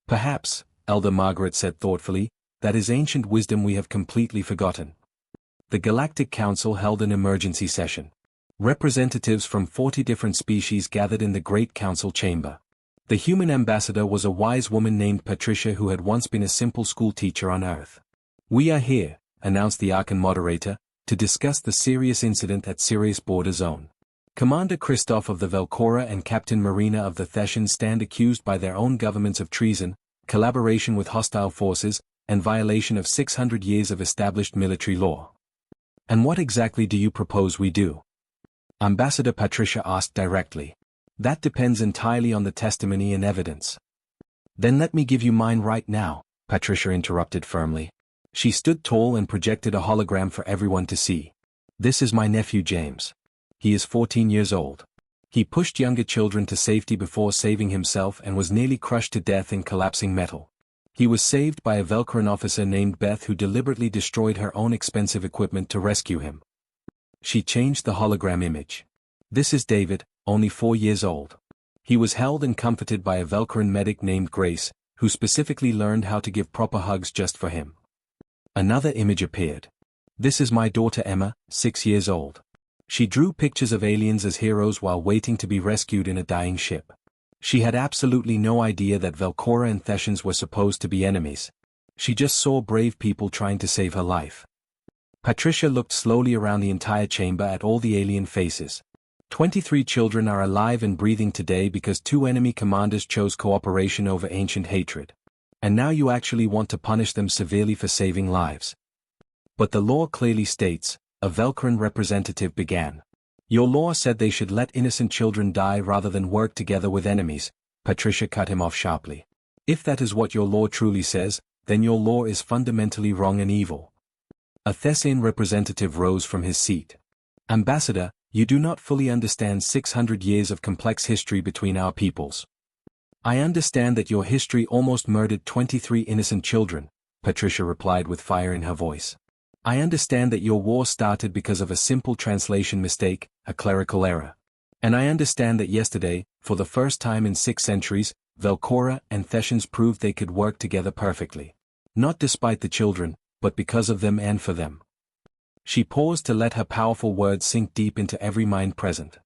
Speaker 1: "Perhaps," Elder Margaret said thoughtfully, "that is ancient wisdom we have completely forgotten." The Galactic Council held an emergency session. Representatives from 40 different species gathered in the Great Council chamber. The human ambassador was a wise woman named Patricia who had once been a simple school teacher on Earth. "We are here," announced the Archon moderator, "to discuss the serious incident at Sirius Border Zone. Commander Christoph of the Velcora and Captain Marina of the Theshan stand accused by their own governments of treason, collaboration with hostile forces, and violation of 600 years of established military law." "And what exactly do you propose we do?" Ambassador Patricia asked directly. "That depends entirely on the testimony and evidence." "Then let me give you mine right now," Patricia interrupted firmly. She stood tall and projected a hologram for everyone to see. "This is my nephew James. He is 14 years old. He pushed younger children to safety before saving himself and was nearly crushed to death in collapsing metal. He was saved by a Velcoran officer named Beth who deliberately destroyed her own expensive equipment to rescue him." She changed the hologram image. "This is David, only 4 years old. He was held and comforted by a Velcoran medic named Grace, who specifically learned how to give proper hugs just for him." Another image appeared. "This is my daughter Emma, 6 years old. She drew pictures of aliens as heroes while waiting to be rescued in a dying ship. She had absolutely no idea that Velcora and Theshans were supposed to be enemies. She just saw brave people trying to save her life." Patricia looked slowly around the entire chamber at all the alien faces. 23 children are alive and breathing today because 2 enemy commanders chose cooperation over ancient hatred. And now you actually want to punish them severely for saving lives. "But the law clearly states," a Velcoran representative began. "Your law said they should let innocent children die rather than work together with enemies," Patricia cut him off sharply. "If that is what your law truly says, then your law is fundamentally wrong and evil." A Thessian representative rose from his seat. "Ambassador, you do not fully understand 600 years of complex history between our peoples. I understand that your history almost murdered 23 innocent children," Patricia replied with fire in her voice. "I understand that your war started because of a simple translation mistake, a clerical error. And I understand that yesterday, for the first time in 6 centuries, Velcora and Theshans proved they could work together perfectly. Not despite the children, but because of them and for them." She paused to let her powerful words sink deep into every mind present.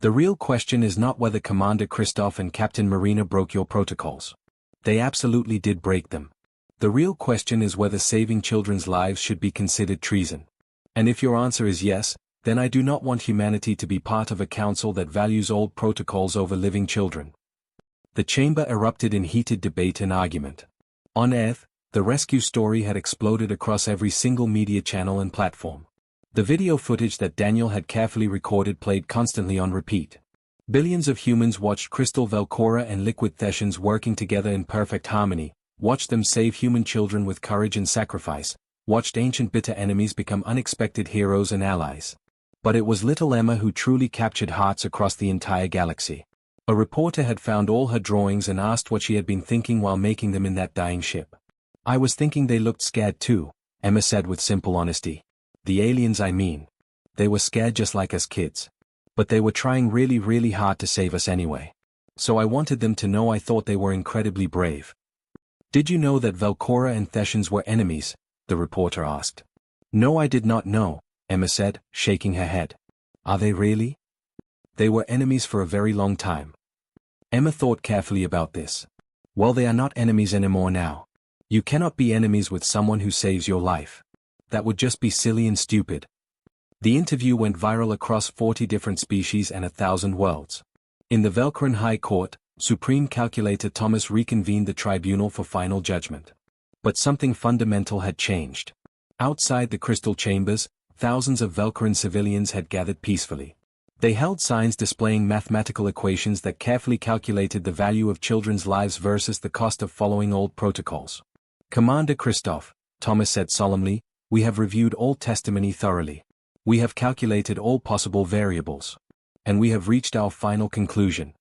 Speaker 1: The real question is not whether Commander Kristoff and Captain Marina broke your protocols. They absolutely did break them. The real question is whether saving children's lives should be considered treason. And if your answer is yes, then I do not want humanity to be part of a council that values old protocols over living children. The chamber erupted in heated debate and argument. On Earth, the rescue story had exploded across every single media channel and platform. The video footage that Daniel had carefully recorded played constantly on repeat. Billions of humans watched Crystal Velcora and Liquid Thessians working together in perfect harmony, watched them save human children with courage and sacrifice, watched ancient bitter enemies become unexpected heroes and allies. But it was little Emma who truly captured hearts across the entire galaxy. A reporter had found all her drawings and asked what she had been thinking while making them in that dying ship. I was thinking they looked scared too, Emma said with simple honesty. The aliens, I mean. They were scared just like us kids. But they were trying really hard to save us anyway. So I wanted them to know I thought they were incredibly brave. Did you know that Velcora and Thessians were enemies? The reporter asked. No, I did not know, Emma said, shaking her head. Are they really? They were enemies for a very long time. Emma thought carefully about this. Well, they are not enemies anymore now. You cannot be enemies with someone who saves your life. That would just be silly and stupid. The interview went viral across 40 different species and 1,000 worlds. In the Velcoran High Court, Supreme Calculator Thomas reconvened the tribunal for final judgment. But something fundamental had changed. Outside the crystal chambers, thousands of Velcoran civilians had gathered peacefully. They held signs displaying mathematical equations that carefully calculated the value of children's lives versus the cost of following old protocols. Commander Kristoff, Thomas said solemnly, we have reviewed all testimony thoroughly. We have calculated all possible variables. And we have reached our final conclusion.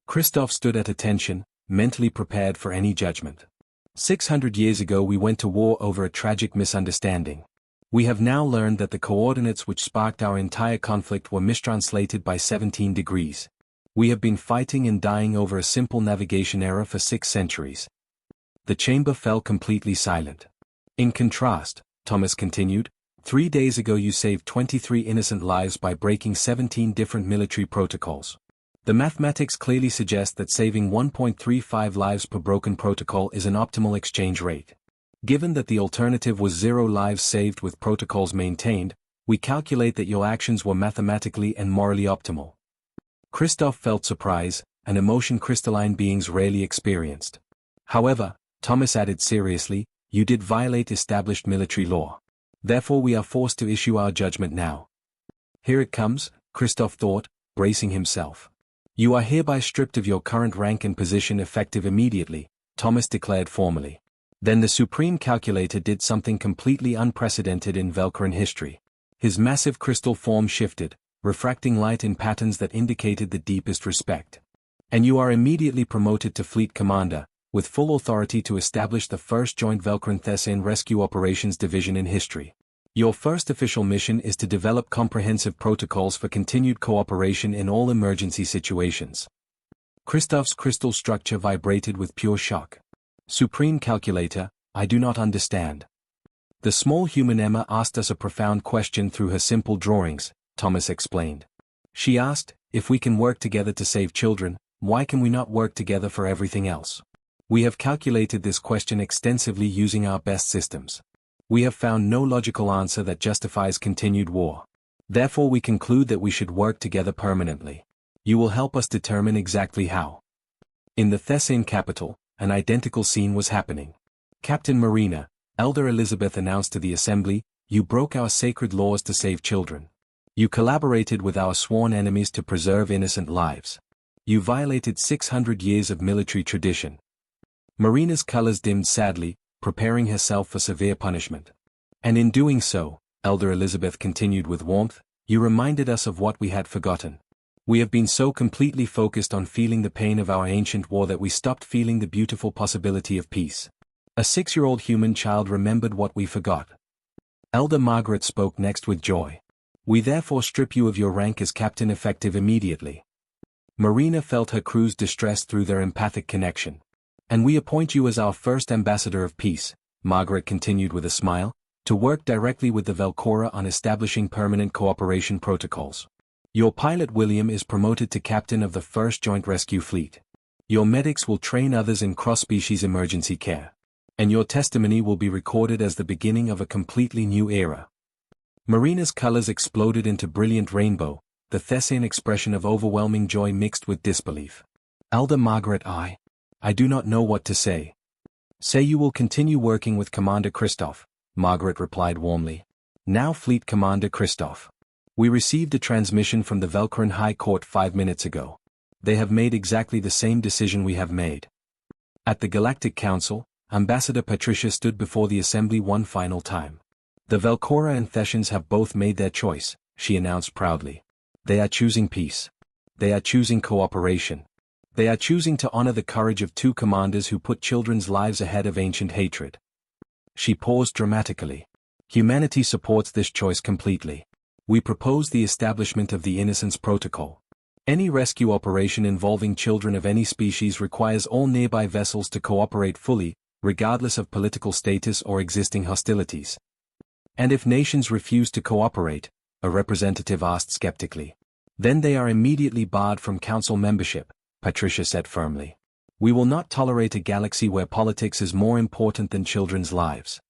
Speaker 1: Kristoff stood at attention, mentally prepared for any judgment. 600 years ago we went to war over a tragic misunderstanding. We have now learned that the coordinates which sparked our entire conflict were mistranslated by 17 degrees. We have been fighting and dying over a simple navigation error for 6 centuries. The chamber fell completely silent. In contrast, Thomas continued, 3 days ago you saved 23 innocent lives by breaking 17 different military protocols. The mathematics clearly suggest that saving 1.35 lives per broken protocol is an optimal exchange rate. Given that the alternative was 0 lives saved with protocols maintained, we calculate that your actions were mathematically and morally optimal. Kristoff felt surprise, an emotion crystalline beings rarely experienced. However, Thomas added seriously, you did violate established military law. Therefore we are forced to issue our judgment now. Here it comes, Kristoff thought, bracing himself. You are hereby stripped of your current rank and position effective immediately, Thomas declared formally. Then the Supreme Calculator did something completely unprecedented in Velcoran history. His massive crystal form shifted, refracting light in patterns that indicated the deepest respect. And you are immediately promoted to Fleet Commander, with full authority to establish the first joint Velcoran Thessian Rescue Operations Division in history. Your first official mission is to develop comprehensive protocols for continued cooperation in all emergency situations. Kristoff's crystal structure vibrated with pure shock. Supreme Calculator, I do not understand. The small human Emma asked us a profound question through her simple drawings, Thomas explained. She asked, if we can work together to save children, why can we not work together for everything else? We have calculated this question extensively using our best systems. We have found no logical answer that justifies continued war. Therefore we conclude that we should work together permanently. You will help us determine exactly how. In the Thessian capital, an identical scene was happening. Captain Marina, Elder Elizabeth announced to the assembly, you broke our sacred laws to save children. You collaborated with our sworn enemies to preserve innocent lives. You violated 600 years of military tradition. Marina's colors dimmed sadly, preparing herself for severe punishment. And in doing so, Elder Elizabeth continued with warmth, you reminded us of what we had forgotten. We have been so completely focused on feeling the pain of our ancient war that we stopped feeling the beautiful possibility of peace. A 6-year-old human child remembered what we forgot. Elder Margaret spoke next with joy. We therefore strip you of your rank as captain effective immediately. Marina felt her crew's distress through their empathic connection. And we appoint you as our first ambassador of peace, Margaret continued with a smile, to work directly with the Velcora on establishing permanent cooperation protocols. Your pilot William is promoted to captain of the 1st Joint Rescue Fleet. Your medics will train others in cross-species emergency care. And your testimony will be recorded as the beginning of a completely new era. Marina's colors exploded into brilliant rainbow, the Thessian expression of overwhelming joy mixed with disbelief. Elder Margaret, I do not know what to say. Say you will continue working with Commander Christoph, Margaret replied warmly. Now Fleet Commander Christoph. We received a transmission from the Velcoran High Court 5 minutes ago. They have made exactly the same decision we have made. At the Galactic Council, Ambassador Patricia stood before the assembly one final time. The Velcora and Thessians have both made their choice, she announced proudly. They are choosing peace. They are choosing cooperation. They are choosing to honor the courage of 2 commanders who put children's lives ahead of ancient hatred. She paused dramatically. Humanity supports this choice completely. We propose the establishment of the Innocence Protocol. Any rescue operation involving children of any species requires all nearby vessels to cooperate fully, regardless of political status or existing hostilities. And if nations refuse to cooperate, a representative asked skeptically, then they are immediately barred from council membership, Patricia said firmly. We will not tolerate a galaxy where politics is more important than children's lives.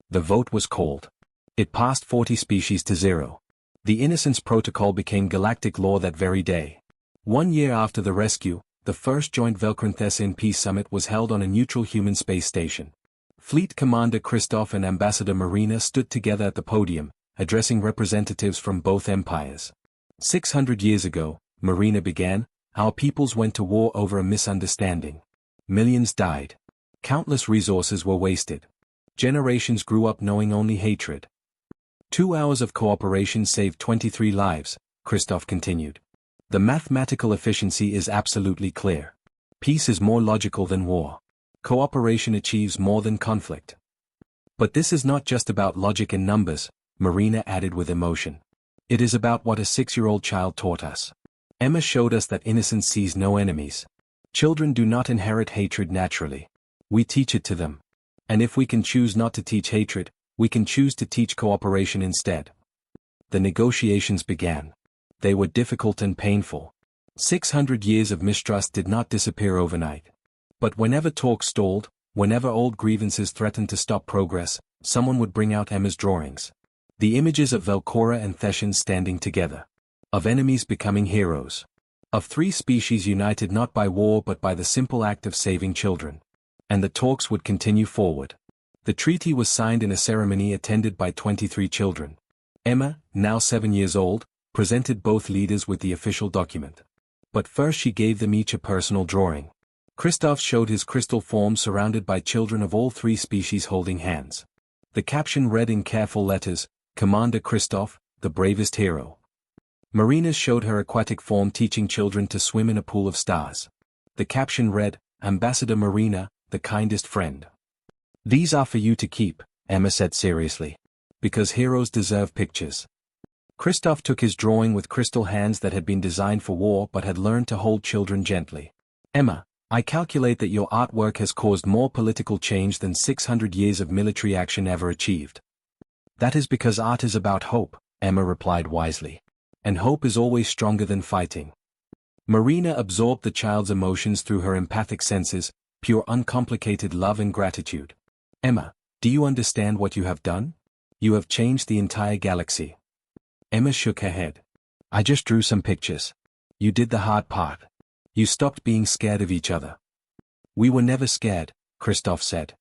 Speaker 1: The vote was called. It passed 40 species to 0. The Innocence Protocol became galactic law that very day. 1 year after the rescue, the 1st Joint Velcran-Thessian Peace Summit was held on a neutral human space station. Fleet Commander Christoph and Ambassador Marina stood together at the podium, addressing representatives from both empires. 600 years ago, Marina began, our peoples went to war over a misunderstanding. Millions died. Countless resources were wasted. Generations grew up knowing only hatred. 2 hours of cooperation saved 23 lives, Christoph continued. The mathematical efficiency is absolutely clear. Peace is more logical than war. Cooperation achieves more than conflict. But this is not just about logic and numbers, Marina added with emotion. It is about what a 6-year-old child taught us. Emma showed us that innocence sees no enemies. Children do not inherit hatred naturally. We teach it to them. And if we can choose not to teach hatred, we can choose to teach cooperation instead. The negotiations began. They were difficult and painful. 600 years of mistrust did not disappear overnight. But whenever talk stalled, whenever old grievances threatened to stop progress, someone would bring out Emma's drawings. The images of Velcora and Thessians standing together. Of enemies becoming heroes. Of 3 species united not by war but by the simple act of saving children. And the talks would continue forward. The treaty was signed in a ceremony attended by 23 children. Emma, now 7 years old, presented both leaders with the official document. But first she gave them each a personal drawing. Christoph showed his crystal form surrounded by children of all 3 species holding hands. The caption read in careful letters, Commander Christoph, the bravest hero. Marina showed her aquatic form teaching children to swim in a pool of stars. The caption read, Ambassador Marina, the kindest friend. These are for you to keep, Emma said seriously. Because heroes deserve pictures. Christoph took his drawing with crystal hands that had been designed for war but had learned to hold children gently. Emma, I calculate that your artwork has caused more political change than 600 years of military action ever achieved. That is because art is about hope, Emma replied wisely. And hope is always stronger than fighting. Marina absorbed the child's emotions through her empathic senses, pure uncomplicated love and gratitude. Emma, do you understand what you have done? You have changed the entire galaxy. Emma shook her head. I just drew some pictures. You did the hard part. You stopped being scared of each other. We were never scared, Christoph said.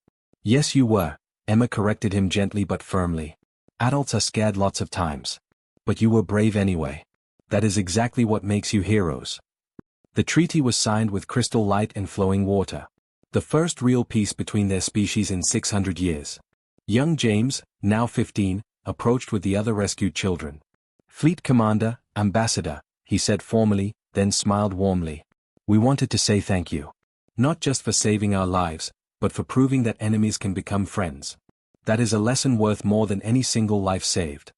Speaker 1: Yes you were, Emma corrected him gently but firmly. Adults are scared lots of times. But you were brave anyway. That is exactly what makes you heroes. The treaty was signed with crystal light and flowing water. The first real peace between their species in 600 years. Young James, now 15, approached with the other rescued children. Fleet Commander, Ambassador, he said formally, then smiled warmly. We wanted to say thank you. Not just for saving our lives, but for proving that enemies can become friends. That is a lesson worth more than any single life saved.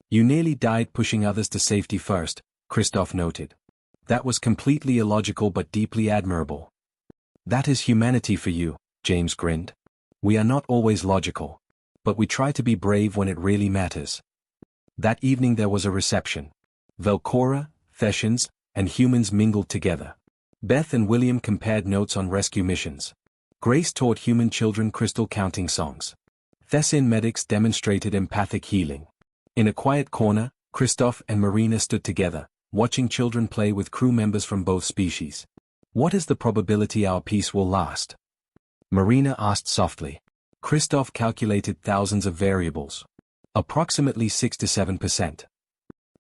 Speaker 1: You nearly died pushing others to safety first, Christoph noted. That was completely illogical but deeply admirable. That is humanity for you, James grinned. We are not always logical. But we try to be brave when it really matters. That evening there was a reception. Velcora, Thessians, and humans mingled together. Beth and William compared notes on rescue missions. Grace taught human children crystal counting songs. Thessian medics demonstrated empathic healing. In a quiet corner, Christoph and Marina stood together, watching children play with crew members from both species. What is the probability our peace will last? Marina asked softly. Christoph calculated thousands of variables. Approximately 6 to 7%.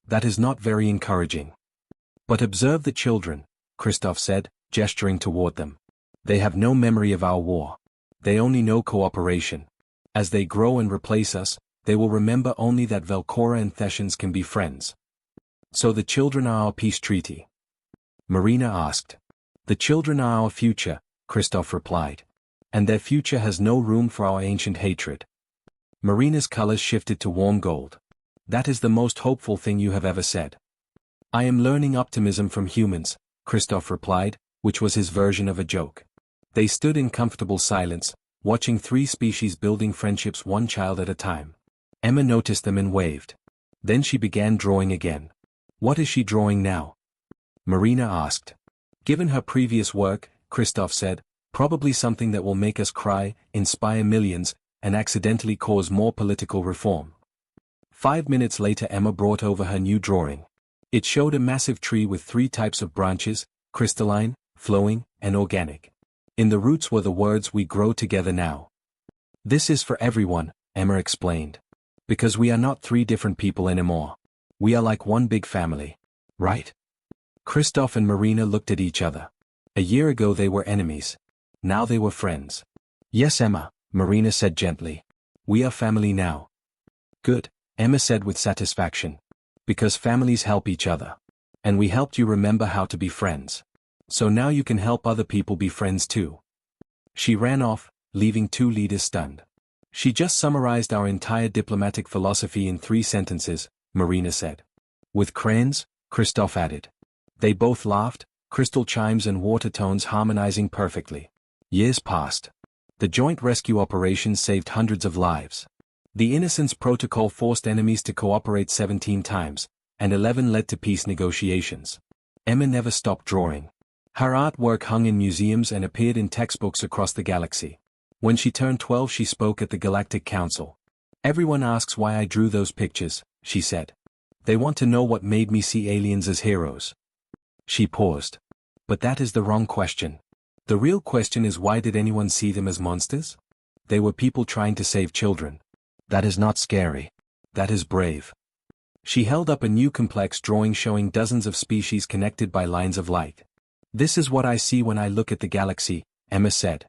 Speaker 1: That is not very encouraging. But observe the children, Christoph said, gesturing toward them. They have no memory of our war. They only know cooperation. As they grow and replace us, they will remember only that Velcora and Thessians can be friends. So the children are our peace treaty? Marina asked. The children are our future, Christoph replied. And their future has no room for our ancient hatred. Marina's colors shifted to warm gold. That is the most hopeful thing you have ever said. I am learning optimism from humans, Christoph replied, which was his version of a joke. They stood in comfortable silence, watching three species building friendships one child at a time. Emma noticed them and waved. Then she began drawing again. What is she drawing now? Marina asked. Given her previous work, Christoph said, probably something that will make us cry, inspire millions, and accidentally cause more political reform. 5 minutes later Emma brought over her new drawing. It showed a massive tree with 3 types of branches, crystalline, flowing, and organic. In the roots were the words "We grow together now." This is for everyone, Emma explained. Because we are not 3 different people anymore. We are like one big family. Right? Christoph and Marina looked at each other. A year ago they were enemies. Now they were friends. Yes, Emma, Marina said gently. We are family now. Good, Emma said with satisfaction. Because families help each other. And we helped you remember how to be friends. So now you can help other people be friends too. She ran off, leaving 2 leaders stunned. She just summarized our entire diplomatic philosophy in 3 sentences, Marina said. With crayons, Christoph added. They both laughed, crystal chimes and water tones harmonizing perfectly. Years passed. The joint rescue operation saved hundreds of lives. The Innocence Protocol forced enemies to cooperate 17 times, and 11 led to peace negotiations. Emma never stopped drawing. Her artwork hung in museums and appeared in textbooks across the galaxy. When she turned 12 she spoke at the Galactic Council. Everyone asks why I drew those pictures, she said. They want to know what made me see aliens as heroes. She paused. But that is the wrong question. The real question is, why did anyone see them as monsters? They were people trying to save children. That is not scary. That is brave. She held up a new complex drawing showing dozens of species connected by lines of light. This is what I see when I look at the galaxy, Emma said.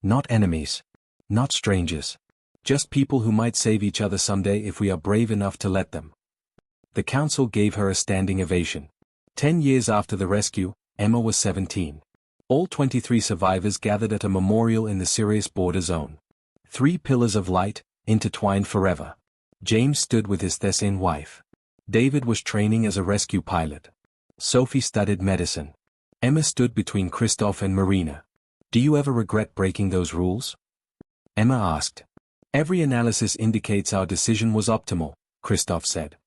Speaker 1: Not enemies. Not strangers. Just people who might save each other someday if we are brave enough to let them. The council gave her a standing ovation. 10 years after the rescue, Emma was 17. All 23 survivors gathered at a memorial in the Sirius border zone. 3 pillars of light, intertwined forever. James stood with his Thessian wife. David was training as a rescue pilot. Sophie studied medicine. Emma stood between Christoph and Marina. Do you ever regret breaking those rules? Emma asked. Every analysis indicates our decision was optimal, Christoph said.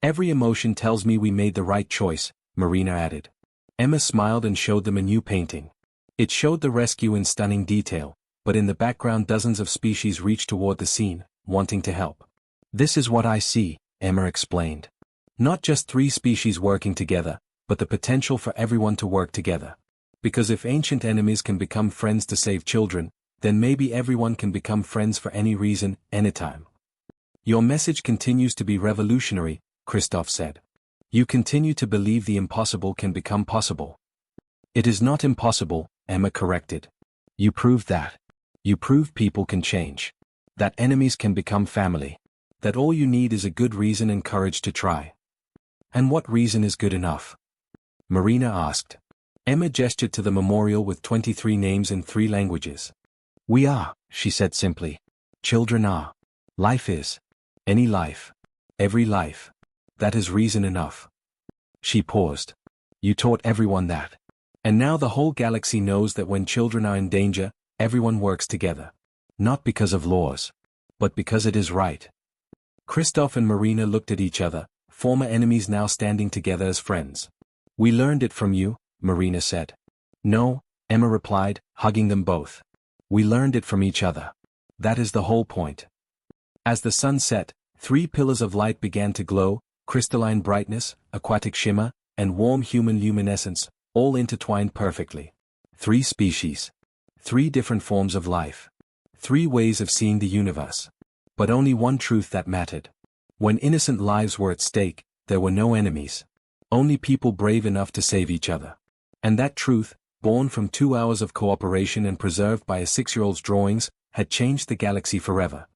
Speaker 1: Every emotion tells me we made the right choice, Marina added. Emma smiled and showed them a new painting. It showed the rescue in stunning detail, but in the background dozens of species reached toward the scene, wanting to help. This is what I see, Emma explained. Not just 3 species working together, but the potential for everyone to work together. Because if ancient enemies can become friends to save children, then maybe everyone can become friends for any reason, anytime. Your message continues to be revolutionary, Christoph said. You continue to believe the impossible can become possible. It is not impossible, Emma corrected. You proved that. You prove people can change. That enemies can become family. That all you need is a good reason and courage to try. And what reason is good enough? Marina asked. Emma gestured to the memorial with 23 names in 3 languages. We are, she said simply. Children are. Life is. Any life. Every life. That is reason enough. She paused. You taught everyone that. And now the whole galaxy knows that when children are in danger, everyone works together. Not because of laws. But because it is right. Christoph and Marina looked at each other, former enemies now standing together as friends. We learned it from you, Marina said. No, Emma replied, hugging them both. We learned it from each other. That is the whole point. As the sun set, 3 pillars of light began to glow: crystalline brightness, aquatic shimmer, and warm human luminescence, all intertwined perfectly. 3 species. 3 different forms of life. 3 ways of seeing the universe. But only one truth that mattered. When innocent lives were at stake, there were no enemies. Only people brave enough to save each other. And that truth, born from 2 hours of cooperation and preserved by a 6-year-old's drawings, had changed the galaxy forever.